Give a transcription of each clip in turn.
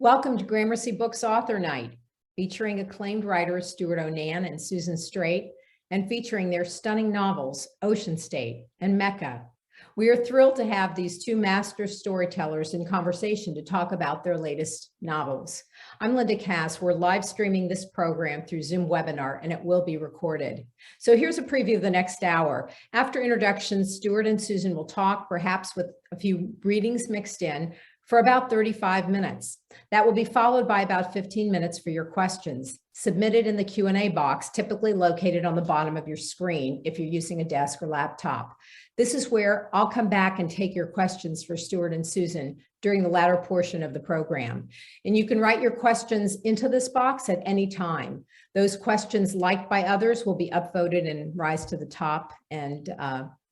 Welcome to Gramercy Books Author Night, featuring acclaimed writers Stewart and Susan Straight, and featuring their stunning novels, Ocean State and Mecca. We are thrilled to have these two master storytellers in conversation to talk about their latest novels. I'm Linda Cass. We're live streaming this program through Zoom webinar, and it will be recorded. So here's a preview of the next hour. After introductions, Stewart and Susan will talk, perhaps with a few readings mixed in, for about 35 minutes. That will be followed by about 15 minutes for your questions, submitted in the Q&A box, typically located on the bottom of your screen if you're using a desk or laptop. This is where I'll come back and take your questions for Stewart and Susan during the latter portion of the program. And you can write your questions into this box at any time. Those questions liked by others will be upvoted and rise to the top and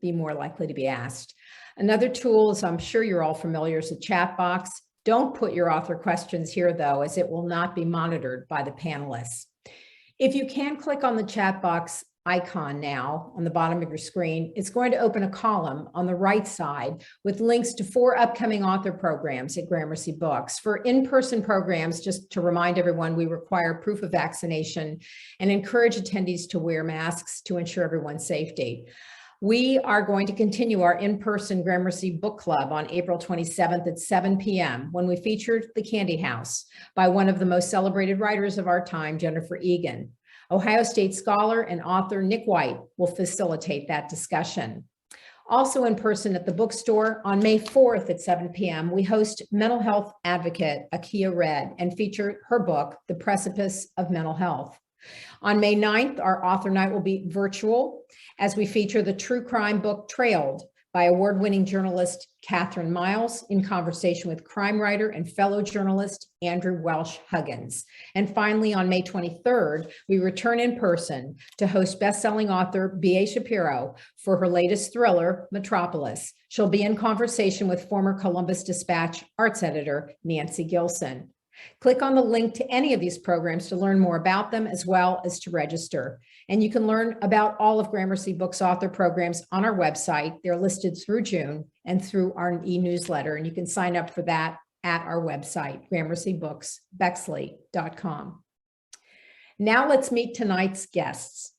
be more likely to be asked. Another tool, as I'm sure you're all familiar, is the chat box. Don't put your author questions here, though, as it will not be monitored by the panelists. If you can click on the chat box icon now on the bottom of your screen, it's going to open a column on the right side with links to 4 upcoming author programs at Gramercy Books. For in-person programs, just to remind everyone, we require proof of vaccination and encourage attendees to wear masks to ensure everyone's safety. We are going to continue our in-person Gramercy Book Club on April 27th at 7 p.m. when we featured The Candy House by one of the most celebrated writers of our time, Jennifer Egan. Ohio State scholar and author Nick White will facilitate that discussion. Also in person at the bookstore on May 4th at 7 p.m., we host mental health advocate Akia Red and feature her book, The Precipice of Mental Health. On May 9th, our author night will be virtual as we feature the true crime book Trailed by award-winning journalist Catherine Miles in conversation with crime writer and fellow journalist Andrew Welsh Huggins. And finally, on May 23rd, we return in person to host best-selling author B.A. Shapiro for her latest thriller, Metropolis. She'll be in conversation with former Columbus Dispatch arts editor Nancy Gilson. Click on the link to any of these programs to learn more about them as well as to register. And you can learn about all of Gramercy Books author programs on our website. They're listed through June and through our e-newsletter. And you can sign up for that at our website, gramercybooksbexley.com. Now let's meet tonight's guests.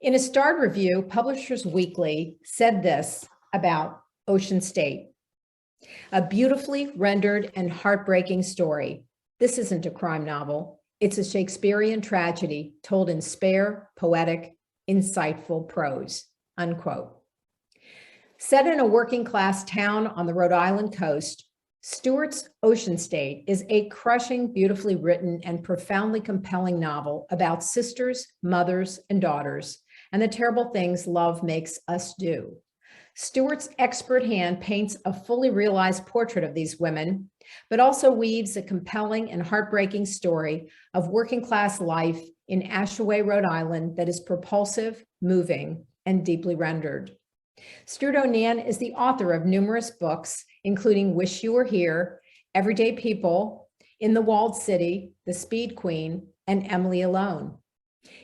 In a starred review, Publishers Weekly said this about Ocean State. A beautifully rendered and heartbreaking story. This isn't a crime novel. It's a Shakespearean tragedy told in spare, poetic, insightful prose, unquote. Set in a working class town on the Rhode Island coast, Stewart's Ocean State is a crushing, beautifully written and profoundly compelling novel about sisters, mothers, and daughters, and the terrible things love makes us do. Stewart's expert hand paints a fully realized portrait of these women, but also weaves a compelling and heartbreaking story of working class life in Ashaway, Rhode Island that is propulsive, moving, and deeply rendered. Stewart is the author of numerous books, including Wish You Were Here, Everyday People, In the Walled City, The Speed Queen, and Emily Alone.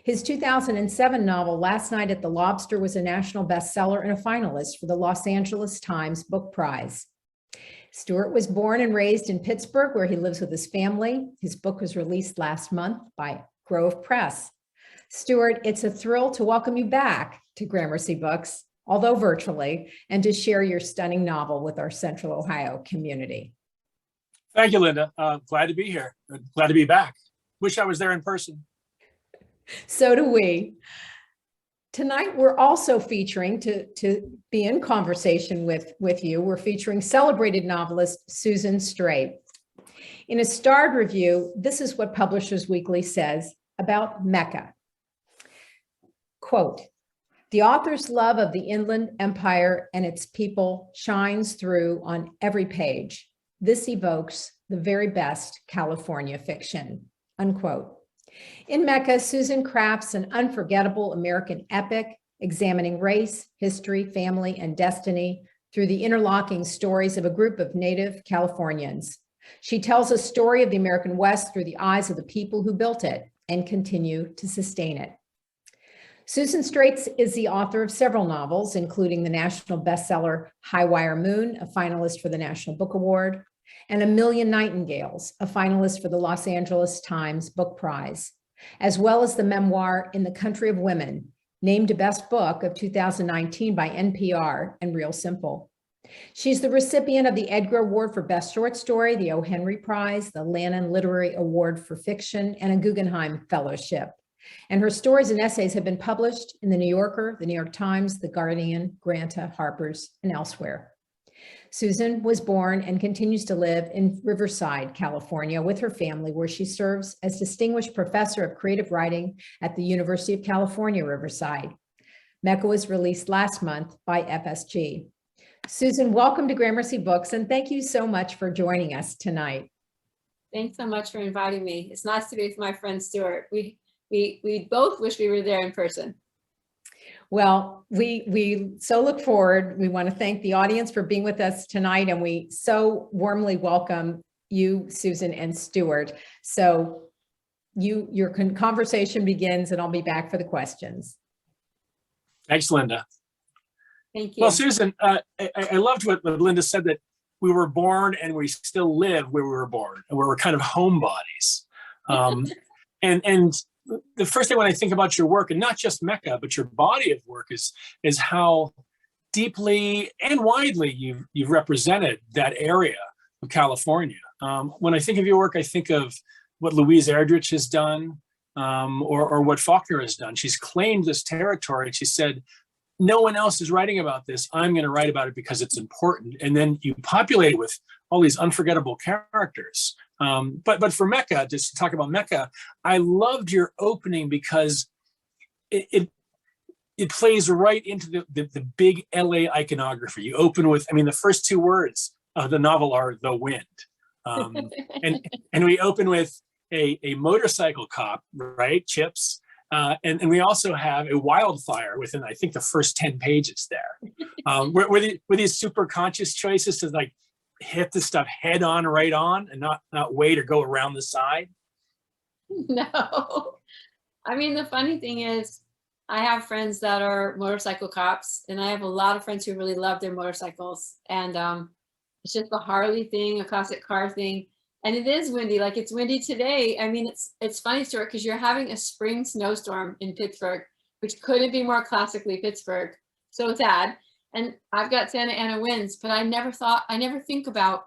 His 2007 novel, Last Night at the Lobster, was a national bestseller and a finalist for the Los Angeles Times Book Prize. Stewart was born and raised in Pittsburgh, where he lives with his family. His book was released last month by Grove Press. Stewart, it's a thrill to welcome you back to Gramercy Books, although virtually, and to share your stunning novel with our Central Ohio community. Thank you, Linda. Glad to be here. Glad to be back. Wish I was there in person. So do we. Tonight, we're also featuring, to be in conversation with you, we're featuring celebrated novelist Susan Straight. In a starred review, this is what Publishers Weekly says about Mecca. Quote, the author's love of the Inland Empire and its people shines through on every page. This evokes the very best California fiction, unquote. In Mecca, Susan crafts an unforgettable American epic examining race, history, family, and destiny through the interlocking stories of a group of native Californians. She tells a story of the American West through the eyes of the people who built it and continue to sustain it. Susan Straits is the author of several novels, including the national bestseller High Wire Moon, a finalist for the National Book Award, and A Million Nightingales, a finalist for the Los Angeles Times Book Prize, as well as the memoir In the Country of Women, named Best Book of 2019 by NPR and Real Simple. She's the recipient of the Edgar Award for Best Short Story, the O. Henry Prize, the Lannan Literary Award for Fiction, and a Guggenheim Fellowship. And her stories and essays have been published in The New Yorker, The New York Times, The Guardian, Granta, Harper's, and elsewhere. Susan was born and continues to live in Riverside, California, with her family, where she serves as Distinguished Professor of Creative Writing at the University of California, Riverside. Mecca was released last month by FSG. Susan, welcome to Gramercy Books, and thank you so much for joining us tonight. Thanks so much for inviting me. It's nice to be with my friend Stewart. We both wish we were there in person. Well, we so look forward. We want to thank the audience for being with us tonight, and we so warmly welcome you, Susan and Stewart. So your conversation begins, and I'll be back for the questions. Thanks, Linda. Thank you. Well, Susan, I loved what Linda said, that we were born and we still live where we were born, and we're kind of homebodies. And the first thing when I think about your work, and not just Mecca, but your body of work, is how deeply and widely you've represented that area of California. When I think of your work, I think of what Louise Erdrich has done, or what Faulkner has done. She's claimed this territory, and she said, no one else is writing about this. I'm going to write about it because it's important. And then you populate it with all these unforgettable characters. But for Mecca, just to talk about Mecca, I loved your opening because it plays right into the big LA iconography. You open with, I mean, the first two words of the novel are the wind. And we open with a motorcycle cop, right, Chips, and we also have a wildfire within, I think, the first 10 pages there. Were these super conscious choices to like hit the stuff head on, right on, and not wait or go around the side? No. I mean, the funny thing is, I have friends that are motorcycle cops, and I have a lot of friends who really love their motorcycles. And it's just a Harley thing, a classic car thing. And it is windy, like it's windy today. I mean, it's funny, Stuart, because you're having a spring snowstorm in Pittsburgh, which couldn't be more classically Pittsburgh. So sad. And I've got Santa Ana winds, but I never think about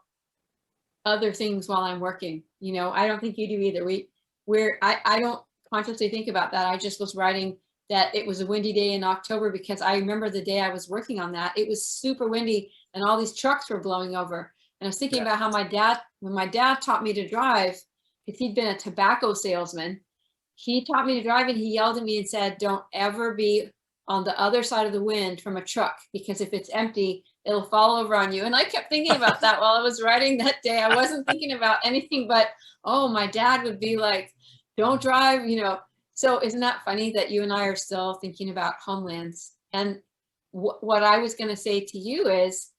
other things while I'm working. You know, I don't think you do either. I don't consciously think about that. I just was writing that it was a windy day in October because I remember the day I was working on that. It was super windy and all these trucks were blowing over. And I was thinking about how when my dad taught me to drive, because he'd been a tobacco salesman, he taught me to drive and he yelled at me and said, don't ever be on the other side of the wind from a truck, because if it's empty, it'll fall over on you. And I kept thinking about that while I was writing that day. I wasn't thinking about anything but, oh, my dad would be like, don't drive, you know. So isn't that funny that you and I are still thinking about homelands? And what I was going to say to you is,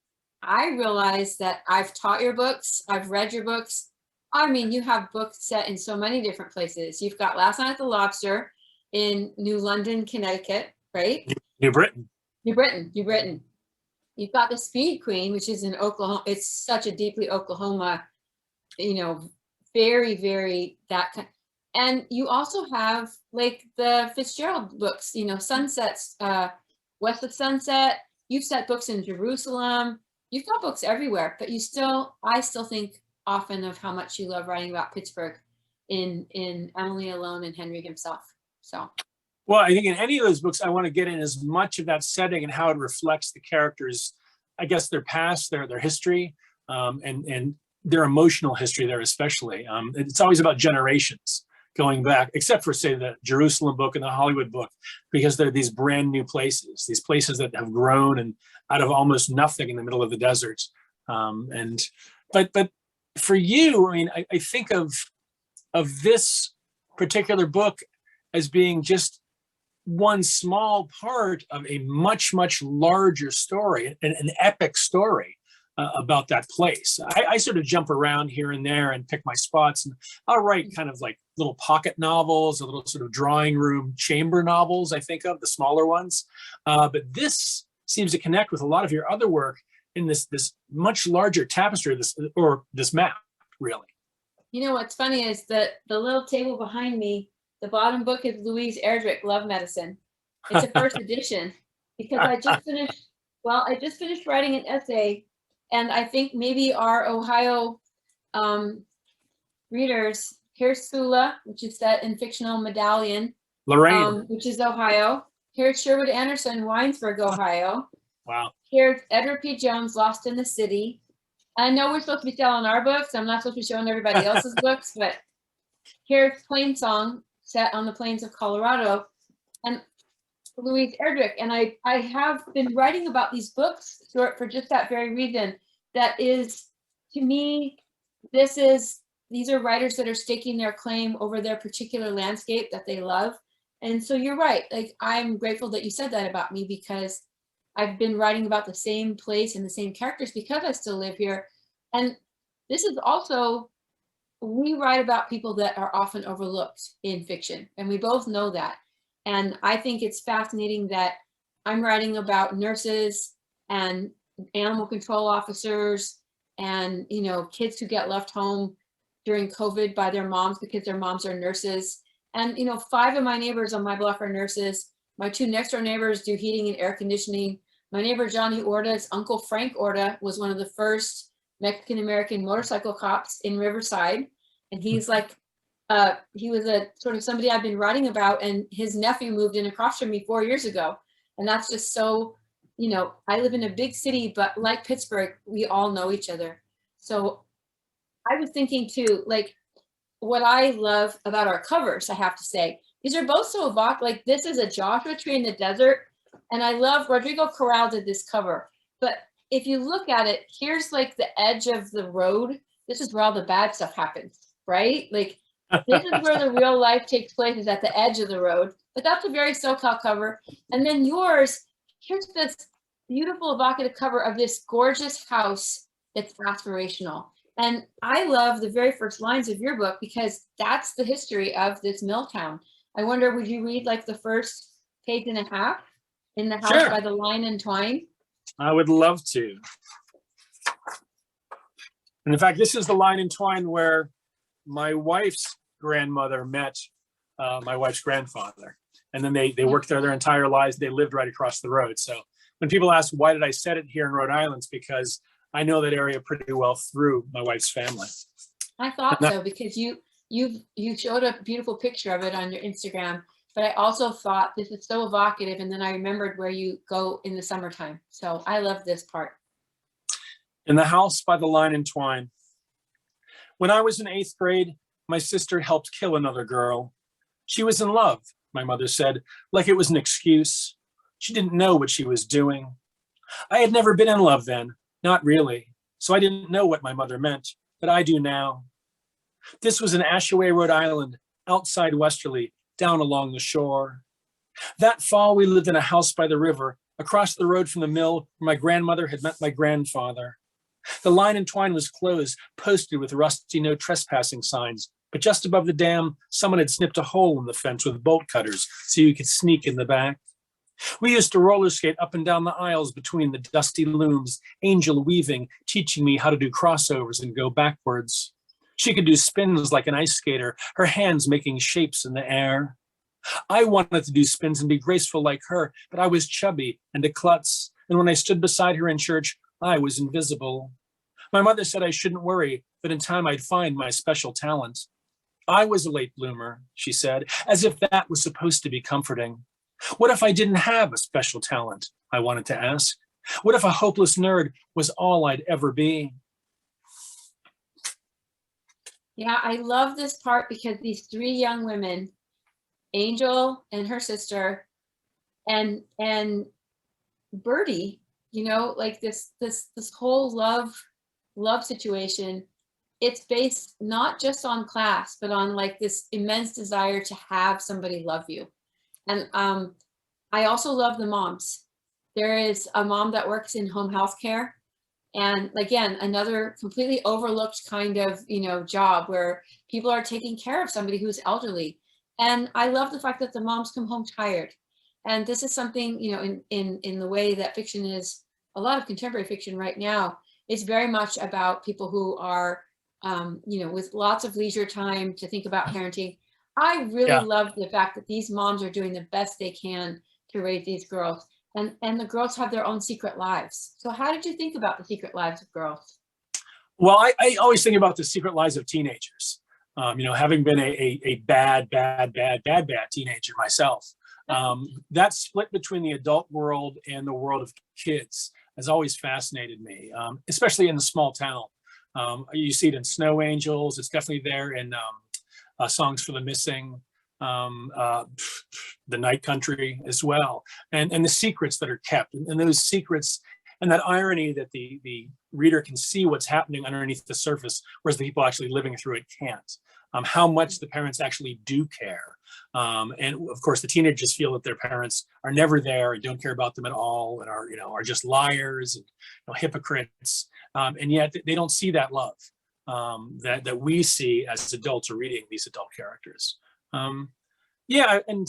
I realized that I've taught your books, I've read your books. I mean, you have books set in so many different places. You've got Last Night at the Lobster in New London, Connecticut, right? New Britain. New Britain. You've got the Speed Queen, which is in Oklahoma. It's such a deeply Oklahoma, you know, very, very that kind. And you also have like the Fitzgerald books, you know, Sunsets, West of Sunset. You've set books in Jerusalem. You've got books everywhere, but I still think often of how much you love writing about Pittsburgh in Emily Alone and Henry himself. So. Well, I think in any of those books, I want to get in as much of that setting and how it reflects the characters, I guess their past, their history, and their emotional history there especially. It's always about generations going back, except for, say, the Jerusalem book and the Hollywood book, because they're these brand new places, these places that have grown and out of almost nothing in the middle of the desert. But for you, I mean, I think of this particular book as being just one small part of a much, much larger story, an epic story about that place. I sort of jump around here and there and pick my spots, and I'll write kind of like little pocket novels, a little sort of drawing room chamber novels, I think of, the smaller ones. But this seems to connect with a lot of your other work in this much larger tapestry, this map, really. You know, what's funny is that the little table behind me, the bottom book is Louise Erdrich, Love Medicine. It's a first edition because I just finished writing an essay, and I think maybe our Ohio readers, here's Sula, which is set in fictional Medallion, Lorraine. which is Ohio. Here's Sherwood Anderson, Winesburg, Ohio. Wow. Here's Edward P. Jones, Lost in the City. I know we're supposed to be selling our books. I'm not supposed to be showing everybody else's books, but here's Plain Song, set on the plains of Colorado, and Louise Erdrich. And I have been writing about these books, Stuart, for just that very reason. That is, to me, these are writers that are staking their claim over their particular landscape that they love. And so you're right. Like, I'm grateful that you said that about me, because I've been writing about the same place and the same characters because I still live here. And this is also, we write about people that are often overlooked in fiction, and we both know that. And I think it's fascinating that I'm writing about nurses and animal control officers and, you know, kids who get left home during COVID by their moms because their moms are nurses. And, you know, 5 of my neighbors on my block are nurses. My 2 next door neighbors do heating and air conditioning. My neighbor, Johnny Orta's uncle, Frank Orta, was one of the first Mexican-American motorcycle cops in Riverside. And he's like, he was a sort of somebody I've been writing about, and his nephew moved in across from me 4 years ago. And that's just so, you know, I live in a big city, but like Pittsburgh, we all know each other. So I was thinking too, like, what I love about our covers, I have to say, these are both so evocative. Like, this is a Joshua tree in the desert. And I love, Rodrigo Corral did this cover, but if you look at it, here's like the edge of the road. This is where all the bad stuff happens, right? Like, this is where the real life takes place, is at the edge of the road. But that's a very SoCal cover. And then yours, here's this beautiful evocative cover of this gorgeous house that's aspirational. And I love the very first lines of your book, because that's the history of this mill town. I wonder, would you read like the first page and a half? In the House Sure. by the Line and Twine? I would love to. And in fact, this is the Line and Twine where my wife's grandmother met my wife's grandfather. And then they worked there their entire lives. They lived right across the road. So when people ask, why did I set it here in Rhode Island? It's because I know that area pretty well through my wife's family. I thought so, because you showed a beautiful picture of it on your Instagram. But I also thought this is so evocative, and then I remembered where you go in the summertime. So I love this part. In the House by the Line and Twine. When I was in 8th grade, my sister helped kill another girl. She was in love, my mother said, like it was an excuse. She didn't know what she was doing. I had never been in love then, not really. So I didn't know what my mother meant, but I do now. This was in Ashaway, Rhode Island, outside Westerly, down along the shore. That fall, we lived in a house by the river, across the road from the mill where my grandmother had met my grandfather. The Line and Twine was closed, posted with rusty no trespassing signs, but just above the dam, someone had snipped a hole in the fence with bolt cutters so you could sneak in the back. We used to roller skate up and down the aisles between the dusty looms, Angel weaving, teaching me how to do crossovers and go backwards. She could do spins like an ice skater, her hands making shapes in the air. I wanted to do spins and be graceful like her, but I was chubby and a klutz, and when I stood beside her in church, I was invisible. My mother said I shouldn't worry, that in time I'd find my special talent. I was a late bloomer, she said, as if that was supposed to be comforting. What if I didn't have a special talent? I wanted to ask. What if a hopeless nerd was all I'd ever be? Yeah, I love this part because these 3 young women, Angel and her sister, and Birdie, you know, like this whole love situation, it's based not just on class, but on like this immense desire to have somebody love you. And I also love the moms. There is a mom that works in home health care. And again, another completely overlooked kind of, you know, job where people are taking care of somebody who's elderly. And I love the fact that the moms come home tired. And this is something, you know, in the way that fiction is a lot of contemporary fiction right now is very much about people who are, with lots of leisure time to think about parenting. I really Yeah. love the fact that these moms are doing the best they can to raise these girls, and the girls have their own secret lives. So how did you think about the secret lives of girls? Well, I always think about the secret lives of teenagers. Having been a bad teenager myself, that split between the adult world and the world of kids has always fascinated me, especially in the small town. You see it in Snow Angels. It's definitely there in Songs for the Missing, the Night Country as well, and the secrets that are kept, and those secrets, and that irony that the reader can see what's happening underneath the surface, whereas the people actually living through it can't. How much the parents actually do care, and of course the teenagers feel that their parents are never there and don't care about them at all, and are just liars and hypocrites, and yet they don't see that love that we see as adults are reading these adult characters. Yeah, and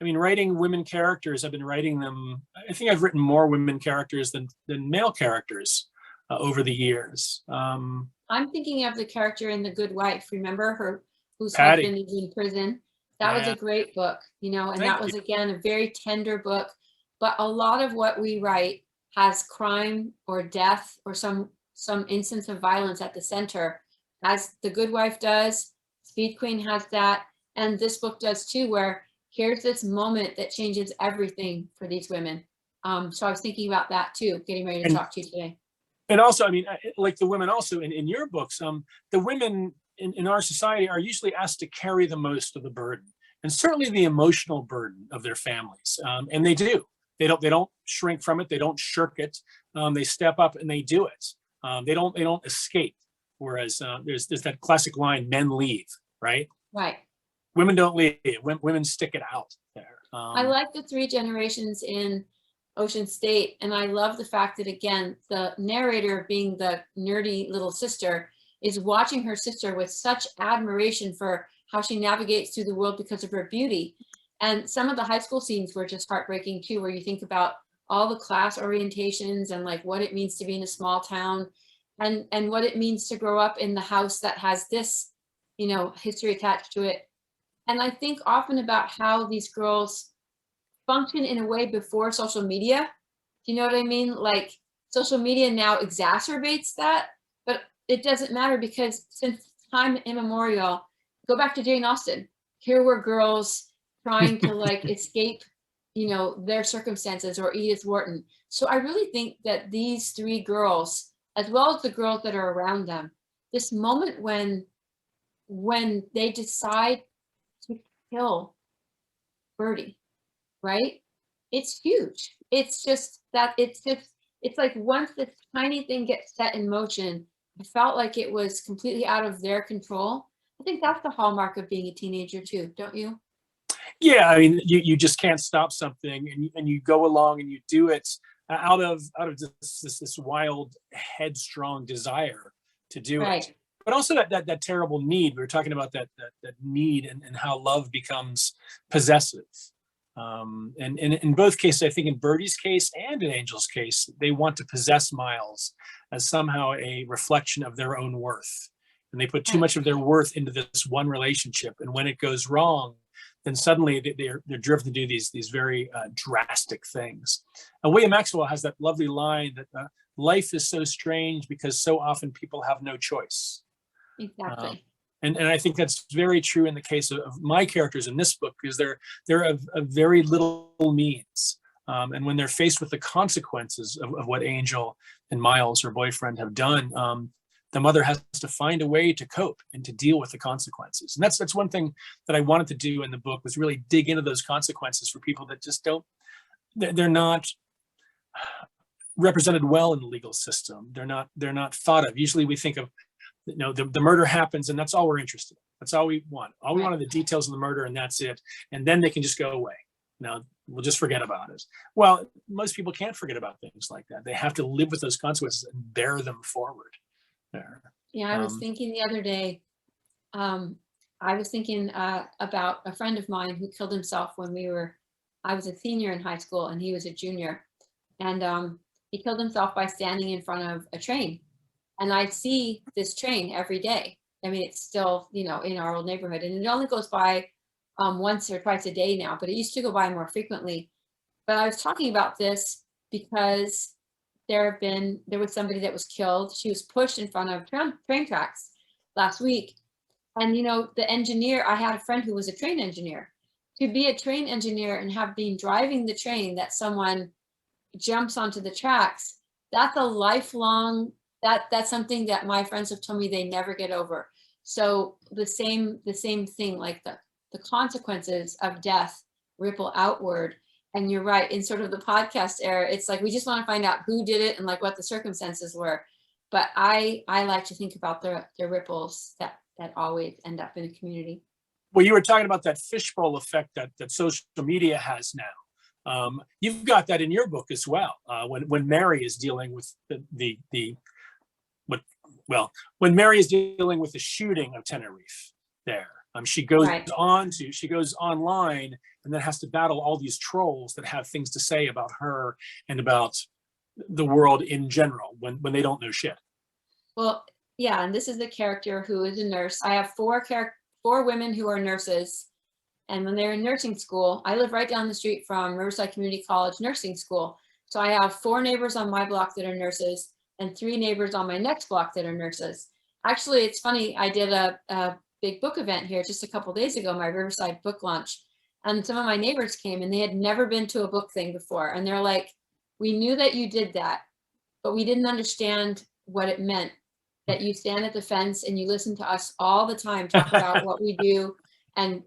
I mean, writing women characters, I've been writing them. I think I've written more women characters than male characters over the years. I'm thinking of the character in The Good Wife. Remember her, whose Patty. husband is in prison? That was Yeah. a great book, and Thank that was, you. again, a very tender book. But a lot of what we write has crime or death or some instance of violence at the center, as The Good Wife does. Speed Queen has that, and this book does too, where here's this moment that changes everything for these women. So I was thinking about that too, getting ready to And talk to you today. And also, I mean, like the women also in your books, the women in our society are usually asked to carry the most of the burden, and certainly the emotional burden of their families. And they do. They don't shrink from it. They don't shirk it. They step up and they do it. They don't escape. Whereas there's that classic line, "Men leave," right? Right. Women don't leave. Women stick it out there. I like the three generations in Ocean State, and I love the fact that, again, the narrator, being the nerdy little sister, is watching her sister with such admiration for how she navigates through the world because of her beauty. And some of the high school scenes were just heartbreaking too, where you think about all the class orientations and like what it means to be in a small town, and what it means to grow up in the house that has this, history attached to it. And I think often about how these girls function in a way before social media. Do you know what I mean? Like, social media now exacerbates that, but it doesn't matter, because since time immemorial, go back to Jane Austen. Here were girls trying to like escape, their circumstances, or Edith Wharton. So I really think that these three girls, as well as the girls that are around them, this moment when they decide to kill Birdie, right? It's huge. It's like once this tiny thing gets set in motion, I felt like it was completely out of their control. I think that's the hallmark of being a teenager too, don't you? Yeah, I mean, you just can't stop something, and you go along and you do it out of this wild, headstrong desire to do Right. it, but also that terrible need. We were talking about that need, and how love becomes possessive. And in both cases, I think in Birdie's case and in Angel's case, they want to possess Miles as somehow a reflection of their own worth, and they put too much of their worth into this one relationship. And when it goes wrong, then suddenly they're driven to do these very drastic things. And William Maxwell has that lovely line that life is so strange because so often people have no choice. Exactly. And I think that's very true in the case of my characters in this book, because they're of very little means. And when they're faced with the consequences of what Angel and Miles, her boyfriend, have done, the mother has to find a way to cope and to deal with the consequences. And that's one thing that I wanted to do in the book, was really dig into those consequences for people that just they're not represented well in the legal system. They're not thought of. Usually we think of, the murder happens and that's all we're interested in. That's all we want. All we want are the details of the murder, and that's it. And then they can just go away. We'll just forget about it. Well, most people can't forget about things like that. They have to live with those consequences and bear them forward. There. Yeah, I was thinking the other day, I was thinking about a friend of mine who killed himself when I was a senior in high school and he was a junior. And He killed himself by standing in front of a train. And I see this train every day. I mean, it's still, you know, in our old neighborhood, and it only goes by once or twice a day now, but it used to go by more frequently. But I was talking about this because there was somebody that was killed. She was pushed in front of train tracks last week. And, you know, the engineer, I had a friend who was a train engineer. To be a train engineer and have been driving the train that someone jumps onto the tracks, that's a lifelong, that's something that my friends have told me they never get over. So the same thing, like the consequences of death ripple outward. And you're right, in sort of the podcast era, it's like we just want to find out who did it and like what the circumstances were. But I like to think about the ripples that always end up in a community. Well, you were talking about that fishbowl effect that social media has now. You've got that in your book as well. When Mary is dealing with when Mary is dealing with the shooting of Tenerife there, she goes she goes online and then has to battle all these trolls that have things to say about her and about the world in general when they don't know shit. Well, yeah, and this is the character who is a nurse. I have four women who are nurses. And when they're in nursing school, I live right down the street from Riverside Community College Nursing School. So I have 4 neighbors on my block that are nurses and 3 neighbors on my next block that are nurses. Actually, it's funny, I did a big book event here just a couple days ago, my Riverside book launch. And some of my neighbors came and they had never been to a book thing before. And they're like, we knew that you did that, but we didn't understand what it meant, that you stand at the fence and you listen to us all the time talk about what we do. And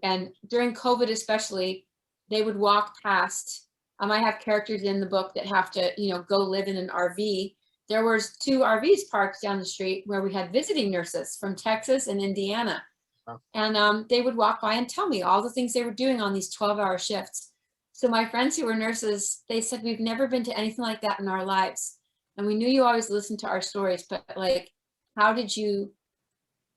during COVID especially, they would walk past. I have characters in the book that have to, you know, go live in an RV. There was 2 RVs parked down the street where we had visiting nurses from Texas and Indiana. Oh. And they would walk by and tell me all the things they were doing on these 12-hour shifts. So my friends who were nurses, they said, we've never been to anything like that in our lives. And we knew you always listened to our stories, but like, how did you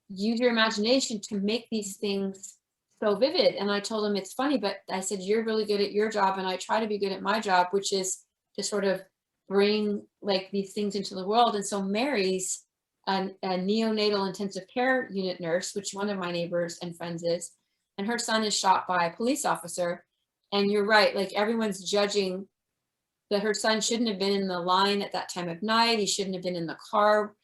use your imagination to make these things so vivid? And I told them, it's funny, but I said, you're really good at your job and I try to be good at my job, which is to sort of bring like these things into the world. And so Mary's a neonatal intensive care unit nurse, which one of my neighbors and friends is, and her son is shot by a police officer. And you're right, like everyone's judging that her son shouldn't have been in the line at that time of night. He shouldn't have been in the car,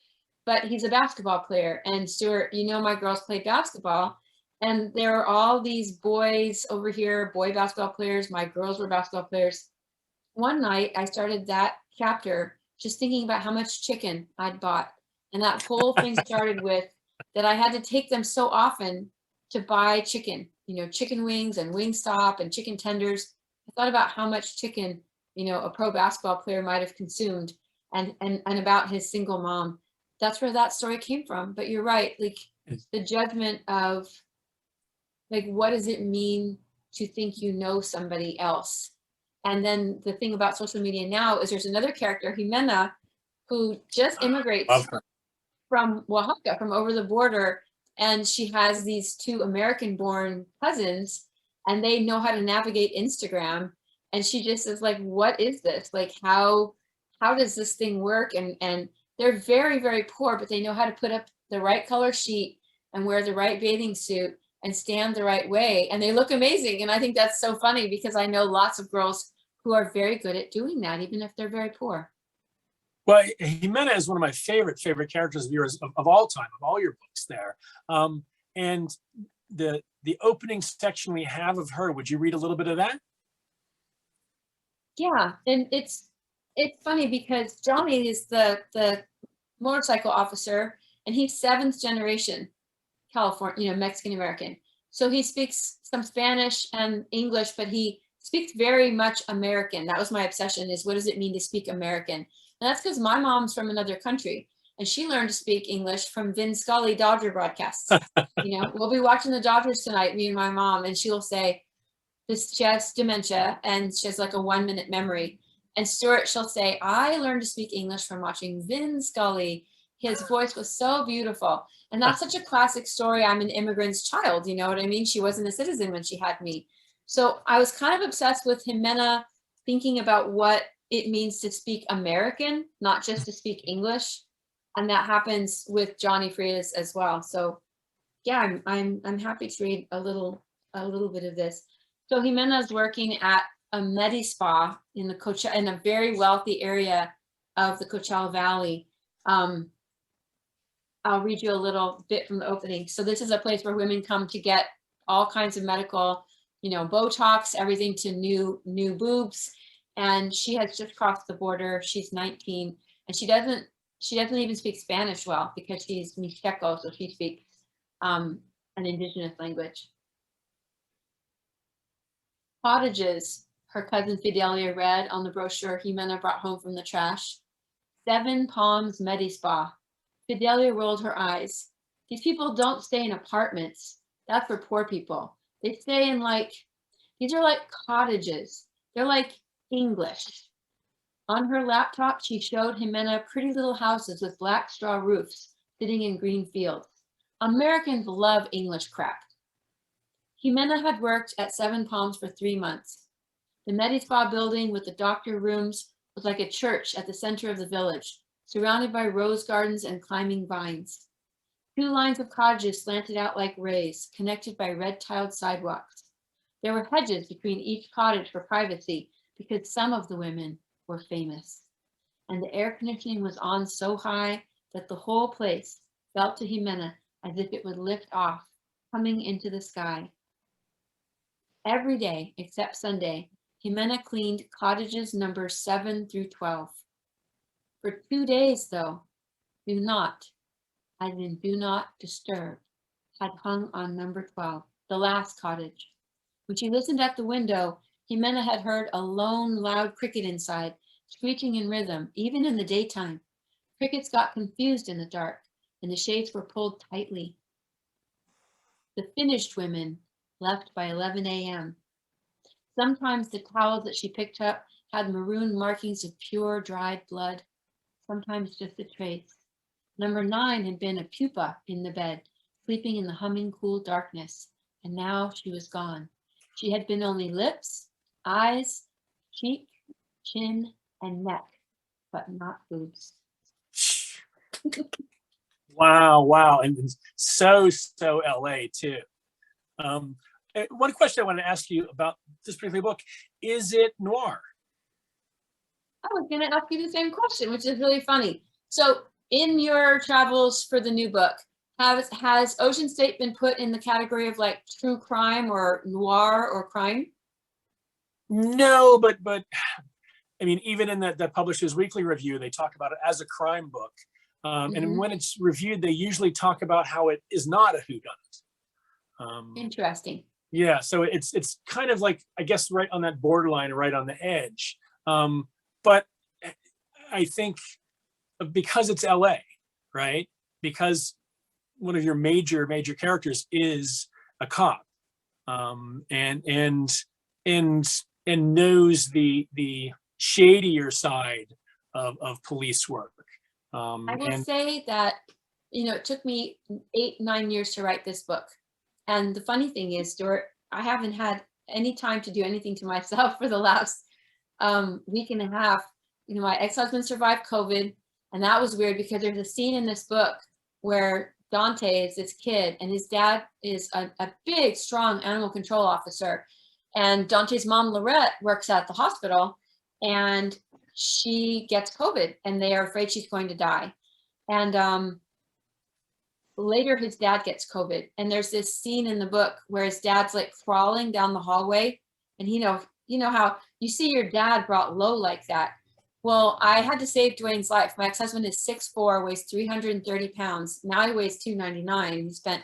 but he's a basketball player. And Stewart, you know, my girls played basketball. And there are all these boys over here, boy basketball players. My girls were basketball players. One night I started that chapter just thinking about how much chicken I'd bought. And that whole thing started with that I had to take them so often to buy chicken, you know, chicken wings and Wingstop and chicken tenders. I thought about how much chicken, you know, a pro basketball player might have consumed and about his single mom. That's where that story came from. But you're right, like the judgment of like, what does it mean to think you know somebody else? And then the thing about social media now is there's another character, Jimena, who just immigrates from Oaxaca, from over the border. And she has these 2 American-born cousins, and they know how to navigate Instagram. And she just is like, what is this? Like, how does this thing work? And they're very, very poor, but they know how to put up the right color sheet and wear the right bathing suit and stand the right way. And they look amazing. And I think that's so funny because I know lots of girls who are very good at doing that, even if they're very poor. Well, Jimena is one of my favorite characters of yours of all time, of all your books there. And the opening section we have of her, would you read a little bit of that? Yeah, and it's funny because Johnny is the motorcycle officer, and he's 7th generation California, you know, Mexican American. So he speaks some Spanish and English, but he speaks very much American. That was my obsession, is what does it mean to speak American? And that's because my mom's from another country and she learned to speak English from Vin Scully Dodger broadcasts. You know, we'll be watching the Dodgers tonight, me and my mom, and she'll say, she has dementia and she has like a 1-minute memory. And Stewart, she'll say, I learned to speak English from watching Vin Scully. His voice was so beautiful. And that's such a classic story. I'm an immigrant's child, you know what I mean? She wasn't a citizen when she had me. So I was kind of obsessed with Jimena, thinking about what it means to speak American, not just to speak English. And that happens with Johnny Frias as well. So yeah, I'm happy to read a little bit of this. So Jimena's working at a Medi Spa in a very wealthy area of the Coachella Valley. I'll read you a little bit from the opening. So this is a place where women come to get all kinds of medical, Botox, everything to new boobs. And she has just crossed the border. She's 19, and she doesn't even speak Spanish well because she's Mixteco, so she speaks an indigenous language. Cottages, her cousin Fidelia read on the brochure Jimena brought home from the trash. 7 Palms Medi Spa. Fidelia rolled her eyes. These people don't stay in apartments. That's for poor people. They stay in these are like cottages. They're like English. On her laptop, she showed Jimena pretty little houses with black straw roofs sitting in green fields. Americans love English crap. Jimena had worked at 7 Palms for 3 months. The Medi Spa building with the doctor rooms was like a church at the center of the village, surrounded by rose gardens and climbing vines. 2 lines of cottages slanted out like rays, connected by red-tiled sidewalks. There were hedges between each cottage for privacy because some of the women were famous. And the air conditioning was on so high that the whole place felt to Jimena as if it would lift off, coming into the sky. Every day, except Sunday, Jimena cleaned cottages numbers 7 through 12. For 2 days, though, do not, as in do not disturb, had hung on number 12, the last cottage. When she listened at the window, Jimena had heard a lone, loud cricket inside, screeching in rhythm, even in the daytime. Crickets got confused in the dark, and the shades were pulled tightly. The finished women left by 11 a.m. Sometimes the towels that she picked up had maroon markings of pure, dried blood, sometimes just a trace. Number 9 had been a pupa in the bed, sleeping in the humming cool darkness, and now she was gone. She had been only lips, eyes, cheek, chin, and neck, but not boobs. Wow. And so LA too. One question I want to ask you about this particular book, is it noir? I was going to ask you the same question, which is really funny. So in your travels for the new book, has Ocean State been put in the category of like true crime or noir or crime? No, but I mean, even in the Publishers Weekly review, they talk about it as a crime book. And when it's reviewed, they usually talk about how it is not a whodunit. Interesting. Yeah, so it's kind of like, I guess, right on that borderline, right on the edge. But I think because it's LA, right? Because one of your major characters is a cop, and knows the shadier side of police work. I will say that, it took me 8-9 years to write this book. And the funny thing is, Stewart, I haven't had any time to do anything to myself for the last week and a half. My ex-husband survived COVID, and that was weird because there's a scene in this book where Dante is this kid, and his dad is a big, strong animal control officer. And Dante's mom, Lorette, works at the hospital, and she gets COVID, and they are afraid she's going to die. And later his dad gets COVID, and there's this scene in the book where his dad's like crawling down the hallway, and you know how you see your dad brought low like that. Well, I had to save Dwayne's life. My ex-husband is 6'4", weighs 330 pounds. Now he weighs 299. He spent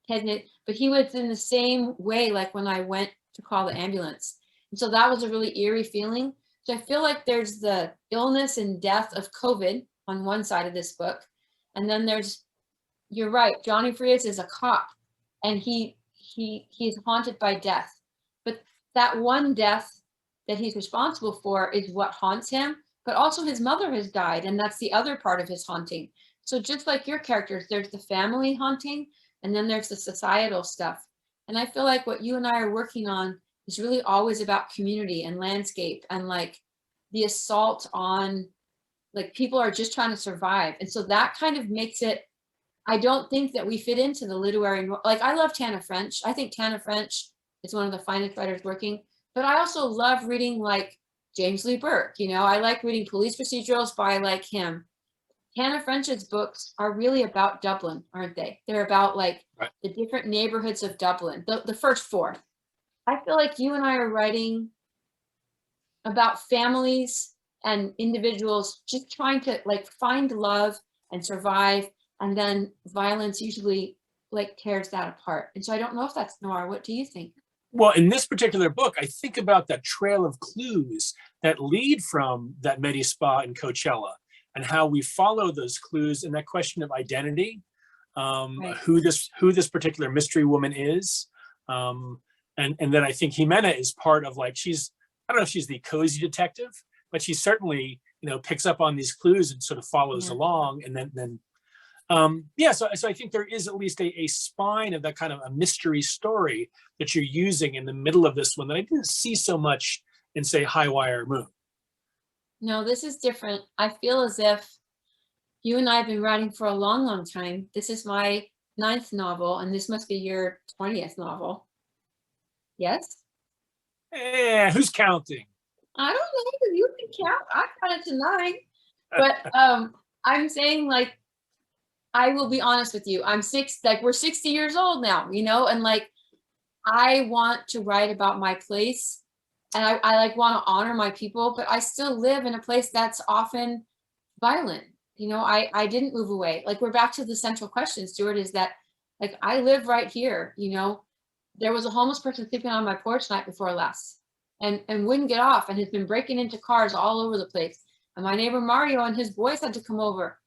10 minutes, but he was in the same way like when I went to call the ambulance. And so that was a really eerie feeling. So I feel like there's the illness and death of COVID on one side of this book. And then you're right, Johnny Frias is a cop, and he's haunted by death. But that one death that he's responsible for is what haunts him. But also his mother has died, and that's the other part of his haunting. So just like your characters, there's the family haunting, and then there's the societal stuff. And I feel like what you and I are working on is really always about community and landscape and like the assault on, like, people are just trying to survive. And so that kind of makes it, I don't think that we fit into the literary, like, I love Tana French. I think Tana French is one of the finest writers working, but I also love reading like James Lee Burke. You know, I like reading police procedurals by like him. Tana French's books are really about Dublin, aren't they? They're about like Right. the different neighborhoods of Dublin, the first four. I feel like you and I are writing about families and individuals just trying to like find love and survive, and then violence usually like tears that apart. And so I don't know if that's noir. What do you think? Well, in this particular book, I think about that trail of clues that lead from that Medi Spa in Coachella, and how we follow those clues, and that question of identity, Right. who this particular mystery woman is, and then I think Jimena is part of, like, she's, I don't know if she's the cozy detective, but she certainly, you know, picks up on these clues and sort of follows Yeah. along, and then so I think there is at least a spine of that kind of a mystery story that you're using in the middle of this one that I didn't see so much in, say, High Wire Moon. No, this is different. I feel as if you and I have been writing for a long, long time. This is my 9th novel, and this must be your 20th novel. Yes? Who's counting? I don't know. You can count. I counted to 9. But I'm saying, like, I will be honest with you. I'm 6, like, we're 60 years old now, you know, and like, I want to write about my place, and I like want to honor my people, but I still live in a place that's often violent. You know, I didn't move away. Like, we're back to the central question, Stewart, is that like I live right here, you know. There was a homeless person sleeping on my porch night before last, and wouldn't get off, and has been breaking into cars all over the place. And my neighbor Mario and his boys had to come over.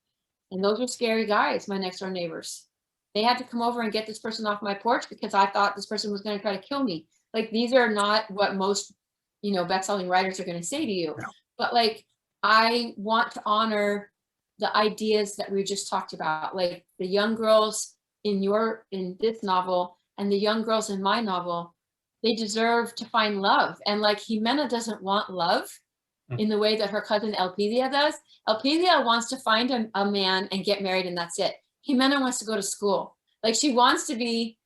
And those were scary guys, my next door neighbors. They had to come over and get this person off my porch because I thought this person was going to try to kill me. Like, these are not what most, you know, best-selling writers are going to say to you. No. But like, I want to honor the ideas that we just talked about, like the young girls in this novel and the young girls in my novel. They deserve to find love. And like, Jimena doesn't want love in the way that her cousin Elpidia does. Elpidia wants to find a man and get married, and that's it. Jimena wants to go to school. Like, she wants to be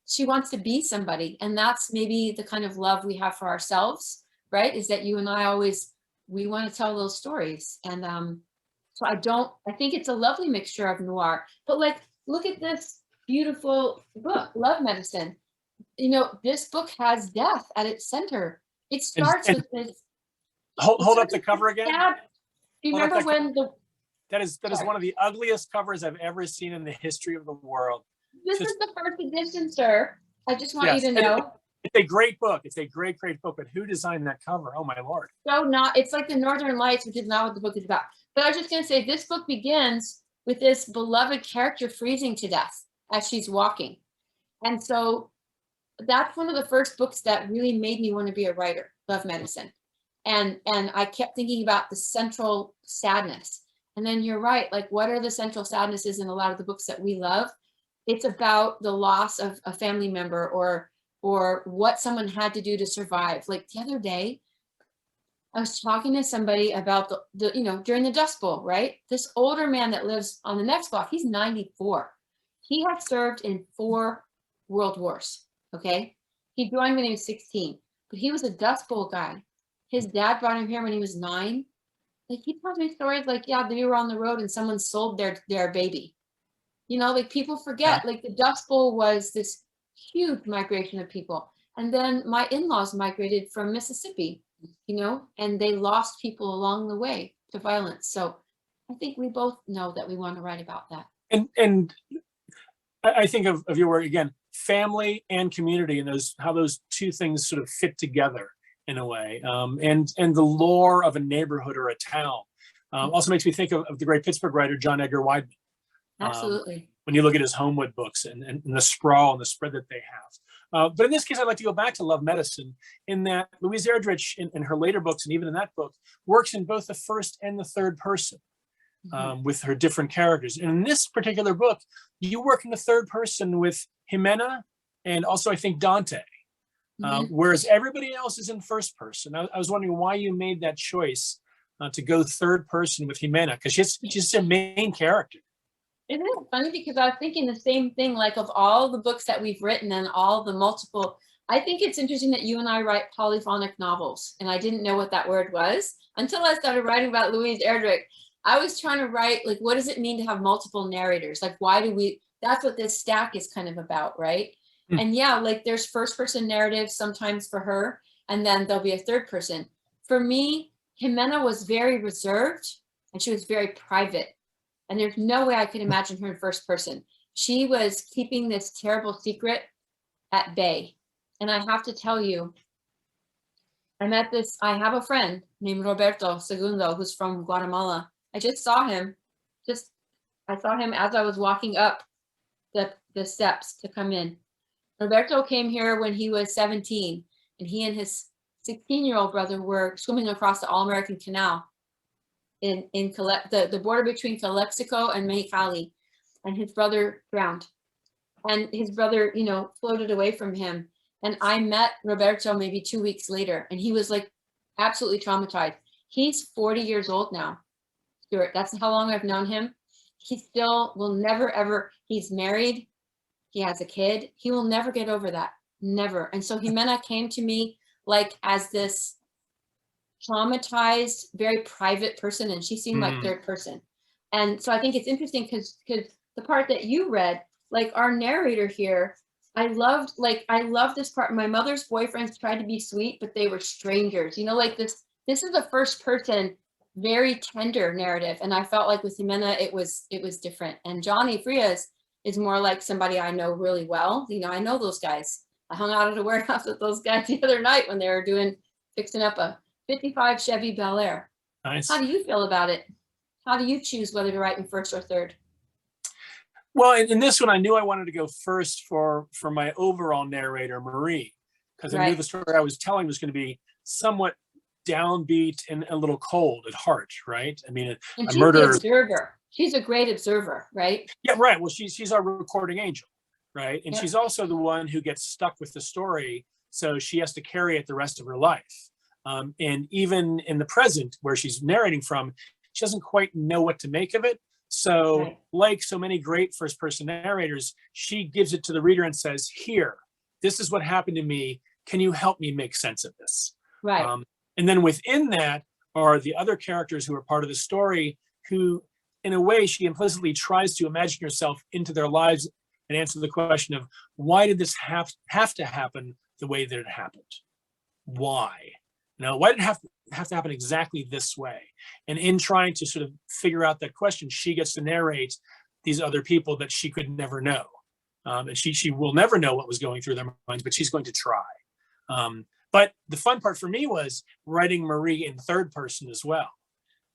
somebody. And that's maybe the kind of love we have for ourselves, right? Is that you and I always, we want to tell those stories. And so I think it's a lovely mixture of noir. But like, look at this beautiful book, Love Medicine. You know, this book has death at its center. It starts with this. Hold up the cover again. Do you remember when that is one of the ugliest covers I've ever seen in the history of the world. This is the first edition, sir. I just want you to know. It's a great book. It's a great book. But who designed that cover? Oh my Lord. So it's like the Northern Lights, which is not what the book is about. But I was just going to say, this book begins with this beloved character freezing to death as she's walking. And so that's one of the first books that really made me want to be a writer, Love Medicine. And I kept thinking about the central sadness. And then you're right, like, what are the central sadnesses in a lot of the books that we love? It's about the loss of a family member or what someone had to do to survive. Like the other day, I was talking to somebody about the you know, during the Dust Bowl, right? This older man that lives on the next block, he's 94. He had served in 4 world wars, okay? He joined when he was 16, but he was a Dust Bowl guy. His dad brought him here when he was 9. Like, he tells me stories like, yeah, they were on the road and someone sold their baby. You know, like, people forget, like, the Dust Bowl was this huge migration of people. And then my in-laws migrated from Mississippi, you know, and they lost people along the way to violence. So I think we both know that we want to write about that. And I think of your work again, family and community, and how those two things sort of fit together in a way, and the lore of a neighborhood or a town also makes me think of the great Pittsburgh writer John Edgar Weidman. Absolutely. When you look at his Homewood books and the sprawl and the spread that they have. But in this case, I'd like to go back to Love Medicine, in that Louise Erdrich, in her later books, and even in that book, works in both the first and the third person with her different characters. And in this particular book, you work in the third person with Jimena and also, I think, Dante. whereas everybody else is in first person. I was wondering why you made that choice to go third person with Jimena, because she's a main character. Isn't it funny? Because I was thinking the same thing, like of all the books that we've written and all the multiple, I think it's interesting that you and I write polyphonic novels. And I didn't know what that word was until I started writing about Louise Erdrich. I was trying to write, like, what does it mean to have multiple narrators? Like, why do we, that's what this stack is kind of about, right? And yeah, like there's first person narratives sometimes for her, and then there'll be a third person. For me, Jimena was very reserved and she was very private. And there's no way I could imagine her in first person. She was keeping this terrible secret at bay. And I have to tell you, I have a friend named Roberto Segundo, who's from Guatemala. I just saw him, I saw him as I was walking up the steps to come in. Roberto came here when he was 17, and he and his 16-year-old brother were swimming across the All-American Canal in the border between Calexico and Mexicali, and his brother drowned. And his brother, floated away from him. And I met Roberto maybe 2 weeks later, and he was like absolutely traumatized. He's 40 years old now, Stewart. That's how long I've known him. He still will never, ever, he's married. He has a kid. He will never get over that. Never. And so Jimena came to me like as this traumatized, very private person, and she seemed like third person. And so I think it's interesting because the part that you read, like our narrator here, I loved this part. My mother's boyfriends tried to be sweet, but they were strangers. Like this is a first person, very tender narrative. And I felt like with Jimena, it was different. And Johnny Frias is more like somebody I know really well. I know those guys. I hung out at a warehouse with those guys the other night when they were fixing up a 55 Chevy Bel Air. Nice. How do you feel about it? How do you choose whether to write in first or third? Well, in this one, I knew I wanted to go first for my overall narrator, Marie, because I knew the story I was telling was going to be somewhat downbeat and a little cold at heart, right? I mean, and a she's murderer. The observer. She's a great observer, right? Yeah, right. Well, she's our recording angel, right? And she's also the one who gets stuck with the story, so she has to carry it the rest of her life. And even in the present, where she's narrating from, she doesn't quite know what to make of it. So like so many great first person narrators, she gives it to the reader and says, here, this is what happened to me. Can you help me make sense of this? Right. And then within that are the other characters who are part of the story who, in a way, she implicitly tries to imagine herself into their lives and answer the question of why did this have to happen the way that it happened? Why? Why did it have to happen exactly this way? And in trying to sort of figure out that question, she gets to narrate these other people that she could never know. And she will never know what was going through their minds, but she's going to try. But the fun part for me was writing Marie in third person as well.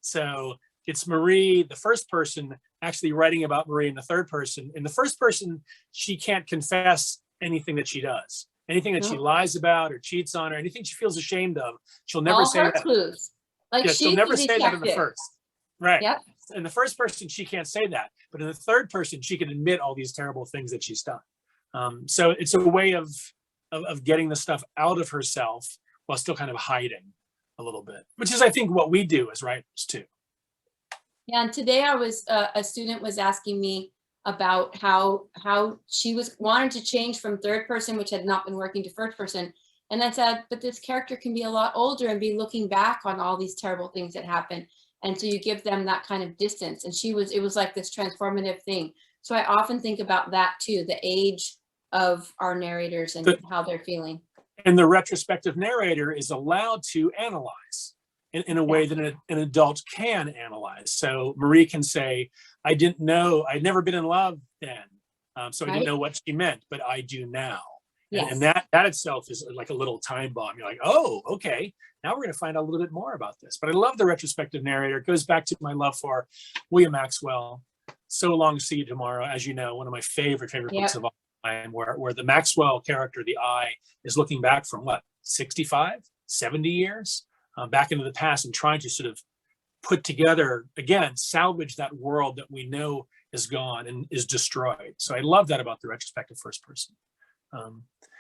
So it's Marie, the first person, actually writing about Marie in the third person. In the first person, she can't confess anything that she does. Anything that she lies about or cheats on or anything she feels ashamed of, she'll never say that. Clues. Like she'll never say that in the first. Right. Yep. In the first person, she can't say that. But in the third person, she can admit all these terrible things that she's done. So it's a way of getting the stuff out of herself while still kind of hiding a little bit, which is, I think, what we do as writers too. Yeah, and today a student was asking me about how she wanted to change from third person, which had not been working, to first person. And I said, but this character can be a lot older and be looking back on all these terrible things that happened. And so you give them that kind of distance. And it was like this transformative thing. So I often think about that too, the age of our narrators and how they're feeling. And the retrospective narrator is allowed to analyze in a way that an adult can analyze. So Marie can say, I didn't know, I'd never been in love then. So I didn't know what she meant, but I do now. Yes. And that itself is like a little time bomb. You're like, oh, okay, now we're going to find out a little bit more about this. But I love the retrospective narrator. It goes back to my love for William Maxwell. So Long, See You Tomorrow, as you know, one of my favorite books of all time, where the Maxwell character, the I, is looking back from 65, 70 years back into the past and trying to sort of put together, again, salvage that world that we know is gone and is destroyed. So I love that about the retrospective first person.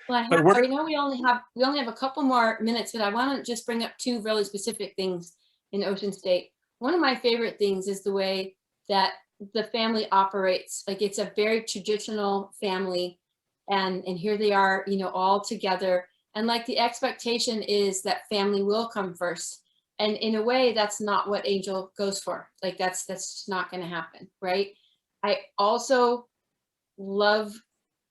Well, But we're I know we only have a couple more minutes, but I want to just bring up two really specific things in Ocean State. One of my favorite things is the way that the family operates. Like, it's a very traditional family, and here they are, all together. And like, the expectation is that family will come first. And in a way, that's not what Angel goes for. Like, that's just not going to happen, right? I also love